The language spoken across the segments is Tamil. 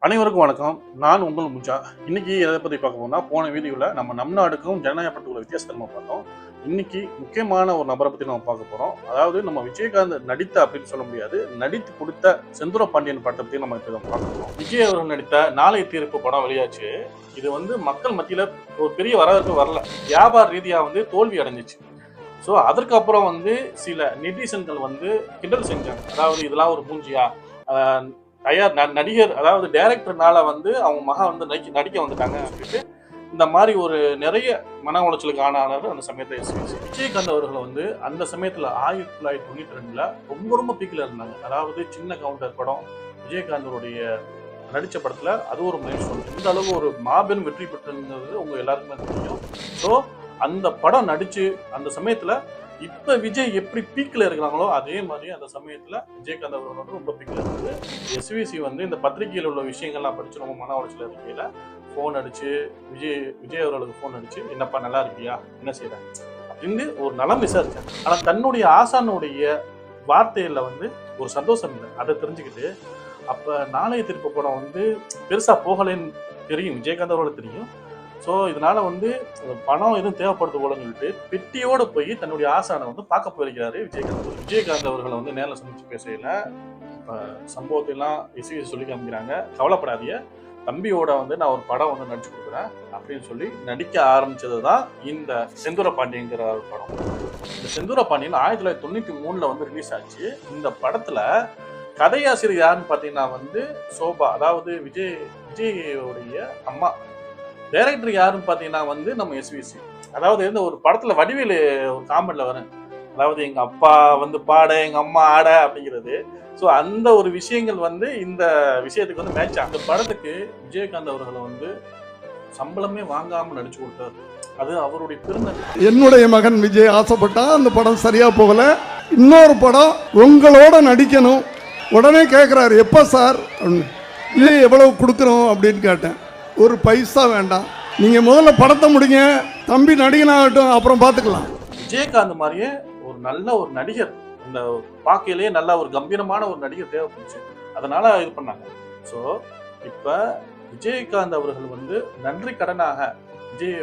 அனைவருக்கும் வணக்கம். நான் உங்கள் முஜா. இன்னைக்கு எதை பத்தி பார்க்க போறோம்னா, போன வீடியோல நம்ம நம் நாடுக்கும் ஜனநாயக படத்துக்குள்ள வித்தியாசத்தை நம்ம பார்த்தோம். இன்னைக்கு முக்கியமான ஒரு நபரை பத்தி நம்ம பார்க்க போறோம். அதாவது நம்ம விஜயகாந்த் நடித்த அப்படின்னு சொல்ல முடியாது, நடித்து கொடுத்த செந்தூர பாண்டியன் படத்தை பத்தி நம்ம இப்ப பார்க்க போறோம். விஜய் அவர்கள் நடித்த நாளைய தீர்ப்பு படம் வெளியாச்சு. இது மக்கள் மத்தியில ஒரு பெரிய வரவேற்பு வரல. வியாபார ரீதியா தோல்வி அடைஞ்சிச்சு. ஸோ அதற்கப்புறம் சில நெட்டிசன்கள் கிண்டல் செஞ்சாங்க. அதாவது இதெல்லாம் ஒரு மூஞ்சியா, நடிகர் அதாவது டைரக்டர்னால அவங்க மகா நடிக்க வந்துட்டாங்க சொல்லிட்டு இந்த மாதிரி ஒரு நிறைய மன உளைச்சலுக்கு ஆனார் அந்த சமயத்துல எஸ்விசி. விஜயகாந்த் அவர்கள் அந்த சமயத்துல 1992 ரொம்ப ரொம்ப பீக்கில் இருந்தாங்க. அதாவது சின்ன கவுண்டர் படம் விஜயகாந்தருடைய நடிச்ச படத்துல அது ஒரு மைல்ஸ்டோன். இந்த அளவு ஒரு மாபெரும் வெற்றி பெற்றிருந்தது உங்க எல்லாருக்குமே தெரியும். ஸோ அந்த படம் நடிச்சு அந்த சமயத்துல இப்ப விஜய் எப்படி பீக்ல இருக்கிறாங்களோ அதே மாதிரி அந்த சமயத்துல விஜயகாந்த் அவர்கள் ரொம்ப பீக்ல இருந்து எஸ்விசி இந்த பத்திரிகையில் உள்ள விஷயங்கள்லாம் படிச்சு ரொம்ப மன உளைச்சல் இருக்கையில போன் அடிச்சு விஜய் அவர்களுக்கு போன் அடிச்சு, என்னப்பா நல்லா இருக்கியா, என்ன செய்யற அப்படின்னு ஒரு நலம் விசாரிச்சாங்க. ஆனா தன்னுடைய ஆசானுடைய வார்த்தையில ஒரு சந்தோஷம் இல்லை. அதை தெரிஞ்சுக்கிட்டு அப்ப நாளைய திருப்ப படம் பெருசா போகலைன்னு தெரியும், விஜயகாந்த் அவர்களுக்கு தெரியும். ஸோ இதனால பணம் எதுவும் தேவைப்படுது போலன்னு சொல்லிட்டு பெட்டியோட போய் தன்னுடைய ஆசானை பார்க்க போயிருக்கிறாரு விஜயகாந்த். விஜயகாந்த் அவர்களை நேரில் சந்திச்சு பேசையில சம்பவத்தை எல்லாம் எஸ்விசி சொல்லி காமிக்கிறாங்க. கவலைப்படாதீங்க, தம்பியோட நான் ஒரு படம் நடிச்சு கொடுக்குறேன் அப்படின்னு சொல்லி நடிக்க ஆரம்பிச்சது தான் இந்த செந்தூர பாண்டியங்கிற ஒரு படம். இந்த செந்தூர பாண்டியன் 1993 ரிலீஸ் ஆச்சு. இந்த படத்துல கதையாசிரியர் யாருன்னு பார்த்தீங்கன்னா சோபா, அதாவது விஜயோடைய அம்மா. டைரக்டர் யாருன்னு பார்த்தீங்கன்னா நம்ம எஸ்விசி. அதாவது ஒரு படத்துல வடிவேலு ஒரு காமெண்ட்ல வரும், அதாவது எங்க அப்பா பாட எங்க அம்மா ஆட அப்படிங்கிறது. ஸோ அந்த ஒரு விஷயங்கள் இந்த விஷயத்துக்கு மேட்ச். அந்த படத்துக்கு விஜயகாந்த் அவர்களை சம்பளமே வாங்காம நடிச்சு கொடுத்தாரு. அது அவருடைய பெருந்தன்மை. என்னுடைய மகன் விஜய் ஆசைப்பட்டா அந்த படம் சரியா போகல, இன்னொரு படம் உங்களோட நடிக்கணும். உடனே கேட்குறாரு, எப்போ சார் இல்லை எவ்வளவு கொடுக்குறோம் அப்படின்னு கேட்டேன். ஒரு பைசா வேண்டாம், நீங்கள் முதல்ல படத்தை முடிங்க, தம்பி நடிகனாகட்டும், அப்புறம் பார்த்துக்கலாம். விஜயகாந்த் மாதிரியே ஒரு நல்ல ஒரு நடிகர், இந்த பார்க்கையிலேயே நல்ல ஒரு கம்பீரமான ஒரு நடிகர் தேவைப்படுச்சு. அதனால இது பண்ணாங்க. ஸோ இப்போ விஜயகாந்த் அவர்கள் நன்றி கடனாக விஜய்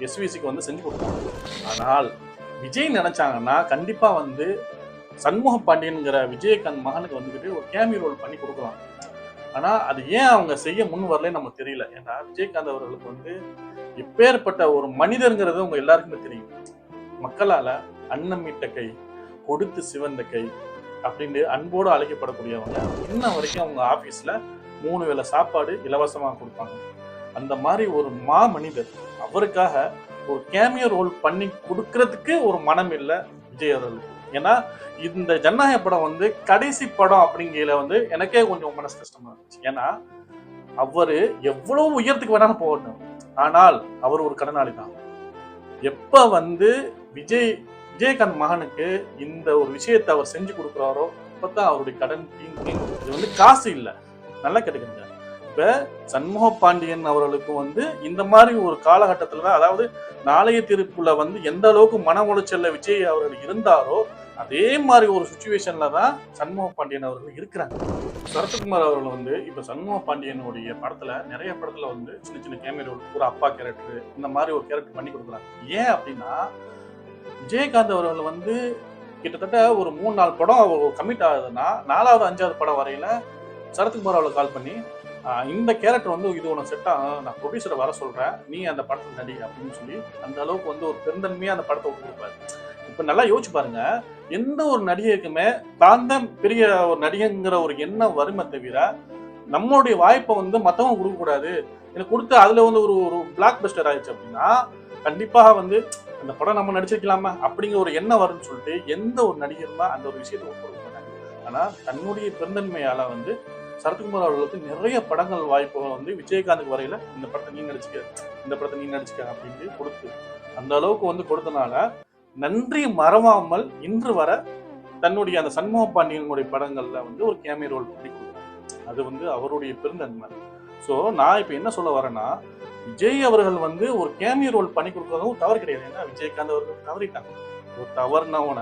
எஸ்விசிக்கு செஞ்சு கொடுத்தாங்க. ஆனால் விஜய் நினைச்சாங்கன்னா கண்டிப்பா சண்முக பாண்டியன்கிற விஜயகாந்த் மகனுக்கு ஒரு கேமியோ ரோல் பண்ணி கொடுக்கலாம். ஆனா அது ஏன் அவங்க செய்ய முன் வரல நமக்கு தெரியல. ஏன்னா விஜயகாந்த் அவர்களுக்கு எப்பேற்பட்ட ஒரு மனிதர்ங்கிறது உங்க எல்லாருக்குமே தெரியும். மக்களால அன்னமிட்ட கை, கொடுத்து சிவந்த கை அப்படின்னு அன்போடு அழைக்கப்படக்கூடியவங்க. இன்ன வரைக்கும் அவங்க ஆபீஸ்ல 3 வேளை சாப்பாடு இலவசமா கொடுப்பாங்க. அந்த மாதிரி ஒரு மனிதர், அவருக்காக ஒரு கேமியோ ரோல் பண்ணி கொடுக்கறதுக்கு ஒரு மனம் இல்லை விஜய் அவர்களுக்கு. ஏன்னா இந்த ஜனநாயக படம் கடைசி படம் அப்படிங்கிற எனக்கே கொஞ்சம் மனசு கஷ்டமா இருந்துச்சு. ஏன்னா அவரு எவ்வளவு உயரத்துக்கு வேணாலும் போகட்டும், ஆனால் அவர் ஒரு கடனாளி தான். எப்ப விஜயகாந்த் மகனுக்கு இந்த ஒரு விஷயத்தை அவர் செஞ்சு கொடுக்குறாரோ அப்பதான் அவருடைய கடன் தீங்கு. இது காசு இல்லை, நல்லா கேட்டுக்கங்க. இப்ப சண்முக பாண்டியன் அவர்களுக்கு இந்த மாதிரி ஒரு காலகட்டத்துல தான், அதாவது நாளைய தீர்ப்புல எந்த அளவுக்கு மன உளைச்சல்ல விஜய் அவர்கள் இருந்தாரோ அதே மாதிரி ஒரு சுச்சுவேஷன்ல தான் சண்முக பாண்டியன் அவர்கள் இருக்கிறாங்க. சரத்குமார் அவர்கள் இப்ப சண்முக பாண்டியனுடைய படத்துல நிறைய படத்துல சின்ன சின்ன கேமியோ ரோல், ஒரு அப்பா கேரக்டர், இந்த மாதிரி ஒரு கேரக்டர் பண்ணி கொடுக்குறாங்க. ஏன் அப்படின்னா விஜயகாந்த் அவர்கள் கிட்டத்தட்ட ஒரு 3-4 படம் அவர் கமிட் ஆகுதுன்னா 4வது 5வது படம் வரையில சரத்குமார் அவர்கள் கால் பண்ணி, இந்த கேரக்டர் இது உனக்கு செட் ஆகும், நான் ப்ரொடியூசரை வர சொல்றேன், நீ அந்த படத்துல நடி அப்படின்னு சொல்லி அந்த அளவுக்கு ஒரு பெருந்தன்மையா அந்த படத்தை கொடுப்பாரு. இப்ப நல்லா யோசிச்சு பாருங்க, எந்த ஒரு நடிகருக்குமே தான் தான் பெரிய ஒரு நடிகங்கிற ஒரு எண்ணம் வருமே தவிர நம்மளுடைய வாய்ப்பை மத்தவங்க கொடுக்க கூடாது. எனக்கு கொடுத்து அதுல ஒரு பிளாக் பஸ்டர் ஆயிடுச்சு அப்படின்னா கண்டிப்பாக அந்த படம் நம்ம நடிச்சிருக்கலாமா அப்படிங்கிற ஒரு எண்ணம் வரும்னு சொல்லிட்டு எந்த ஒரு நடிகரும் தான் அந்த ஒரு விஷயத்தை கொடுக்க மாட்டாங்க. ஆனா தன்னுடைய பெருந்தன்மையால சரத்குமார் அவர்களுக்கு நிறைய படங்கள் வாய்ப்புகள் விஜயகாந்துக்கு வரையில இந்த படத்தை நீ நடிச்சுக்க, இந்த படத்தை நீ நடிச்சுக்க அப்படின்னு கொடுத்து அந்த அளவுக்கு கொடுத்தனால நன்றி மறவாமல் இன்று வர தன்னுடைய அந்த சண்முக பாண்டியனுடைய படங்கள்ல ஒரு கேமியோ ரோல் பண்ணி கொடுத்தாங்க. அது அவருடைய பெருந்தன்மை. ஸோ நான் இப்ப என்ன சொல்ல வரேன்னா, விஜய் அவர்கள் ஒரு கேமியோ ரோல் பண்ணி கொடுக்கறதும் தவறு கிடையாது. ஏன்னா விஜயகாந்த் அவர்கள் தவறிட்டாங்க. ஒரு தவறுனவன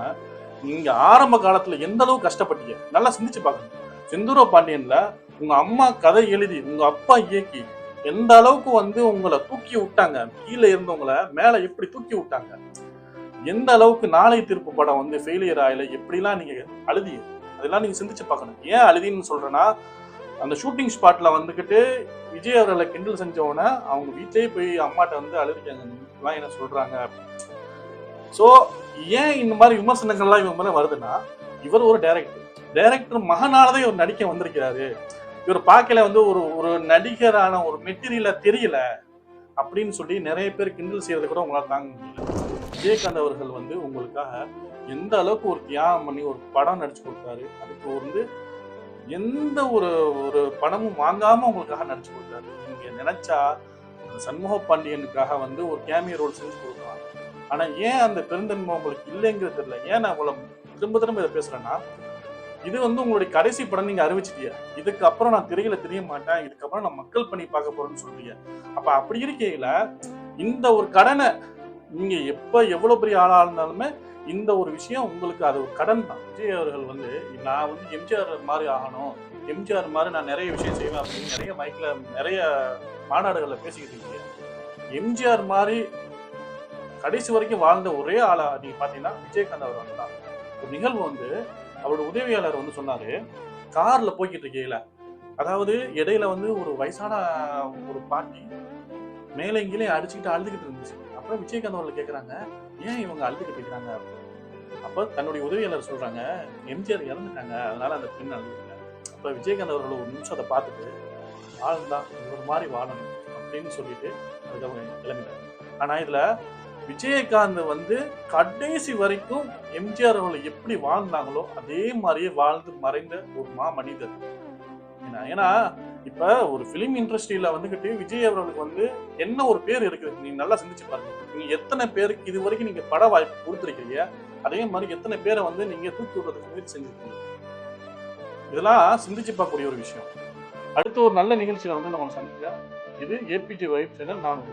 நீங்க ஆரம்ப காலத்துல எந்த அளவுக்கு கஷ்டப்பட்டீங்க நல்லா சிந்திச்சு பாக்கணும். செந்தூர பாண்டியன்ல உங்க அம்மா கதை எழுதி உங்க அப்பா இயக்கி எந்த அளவுக்கு வந்து உங்களை தூக்கி விட்டாங்க, கீழே இருந்தவங்களை மேல எப்படி தூக்கி விட்டாங்க, எந்த அளவுக்கு நாளை தீர்ப்பு படம் வந்து ஃபெயிலியர் ஆகல, எப்படிலாம் நீங்க அழுதி, அதெல்லாம் நீங்க சிந்திச்சு பார்க்கணும். ஏன் அழுதின்னு சொல்றேன்னா, அந்த ஷூட்டிங் ஸ்பாட்ல வந்துகிட்டு விஜய் அவர்களை கிண்டல் செஞ்சவன அவங்க வீட்லயே போய் அம்மாட்ட வந்து அழுதிக்காங்க என்ன சொல்றாங்க. சோ ஏன் இந்த மாதிரி விமர்சனங்கள்லாம் இவங்க மேல வருதுன்னா, இவர் ஒரு டைரக்டர் மகனாலதான் இவர் நடிக்க வந்திருக்கிறாரு, இவர் பார்க்கல வந்து ஒரு ஒரு நடிகரான ஒரு மெட்டீரியலா தெரியல அப்படின்னு சொல்லி நிறைய பேர் கிண்டல் செய்யறது கூட உங்களால தாங்க முடியல. விஜயகாந்த் அவர்கள் வந்து உங்களுக்காக எந்த அளவுக்கு ஒரு தியாகம் பண்ணி ஒரு படம் நடிச்சு கொடுத்தாரு, அதுக்கு வந்து எந்த ஒரு ஒரு பணமும் வாங்காம உங்களுக்காக நடிச்சு கொடுத்தாரு. நீங்க நினைச்சா சண்முக பாண்டியனுக்காக வந்து ஒரு கேமியோ ரோல் செஞ்சு கொடுக்கலாம். ஆனா ஏன் அந்த பெருந்தன்மை உங்களுக்கு இல்லைங்கிறது தெரியல. ஏன் நான் உங்களை திரும்ப திரும்ப இதை பேசுறேன்னா, இது வந்து உங்களுடைய கடைசி படம் நீங்க அறிவிச்சிட்டிய, இதுக்கப்புறம் நான் திரையில தெரிய மாட்டேன், இதுக்கப்புறம் நான் மக்கள் பணி பார்க்க போறேன்னு சொல்றீங்க. அப்ப அப்படி இருக்கையில இந்த ஒரு கடனை நீங்க எப்ப எவ்வளவு பெரிய ஆளா இருந்தாலுமே இந்த ஒரு விஷயம் உங்களுக்கு அது ஒரு கடன் தான். விஜய் அவர்கள் வந்து நான் வந்து எம்ஜிஆர் மாதிரி ஆகணும், எம்ஜிஆர் மாதிரி நான் நிறைய விஷயம் செய்வேன் அப்படின்னு நிறைய மைக்ல நிறைய மாநாடுகள்ல பேசிக்கிட்டு இருக்கீங்க. எம்ஜிஆர் மாதிரி கடைசி வரைக்கும் வாழ்ந்த ஒரே ஆளா நீங்க பாத்தீங்கன்னா விஜயகாந்த் அவர் தான். ஒரு நிகழ்வு வந்து அவரோட உதவியாளர் வந்து சொன்னாரு, கார்ல போய்கிட்டு இருக்கையில, அதாவது இடையில வந்து ஒரு வயசான ஒரு பாட்டி மேலே இங்கேயே அடிச்சுக்கிட்டு அழுதுகிட்டு இருந்துச்சு. அப்புறம் விஜயகாந்த் அவர்கள் கேட்குறாங்க, ஏன் இவங்க அழுதுகிட்டு இருக்கிறாங்க. அப்போ தன்னுடைய உதவியாளர் சொல்றாங்க, எம்ஜிஆர் இறந்துட்டாங்க, அதனால அந்த பெண் அழுதுட்டாங்க. அப்போ விஜயகாந்த் அவர்கள் ஒரு நிமிஷம் அதை பார்த்துட்டு, வாழ்ந்தான் ஒரு மாதிரி வாழணும் அப்படின்னு சொல்லிட்டு அதுக்கப்புறம் கிளம்பிட்டாங்க. ஆனா இதுல விஜயகாந்த் வந்து கடைசி வரைக்கும் எம்ஜிஆர் அவர்கள் எப்படி வாழ்ந்தாங்களோ அதே மாதிரியே வாழ்ந்து மறைந்த ஒரு மனிதர். ஏன்னா இப்ப ஒரு பிலிம் இண்டஸ்ட்ரியில வந்துகிட்டு விஜய் அவர்களுக்கு வந்து என்ன ஒரு பேர் இருக்குது நீங்க நல்லா சிந்திச்சு பாருங்க. நீங்க எத்தனை பேருக்கு இது வரைக்கும் நீங்க பட வாய்ப்பு கொடுத்துருக்கீங்க, அதே மாதிரி எத்தனை பேரை வந்து நீங்க தூக்கி விடுறதுக்கு முயற்சி செஞ்சிருக்கீங்க. இதெல்லாம் சிந்திச்சு பார்க்கக்கூடிய ஒரு விஷயம். அடுத்த ஒரு நல்ல நிகழ்ச்சியில வந்து நம்ம சந்திக்கிறேன். இது ஏபிஜே வைப் சேனல். நான்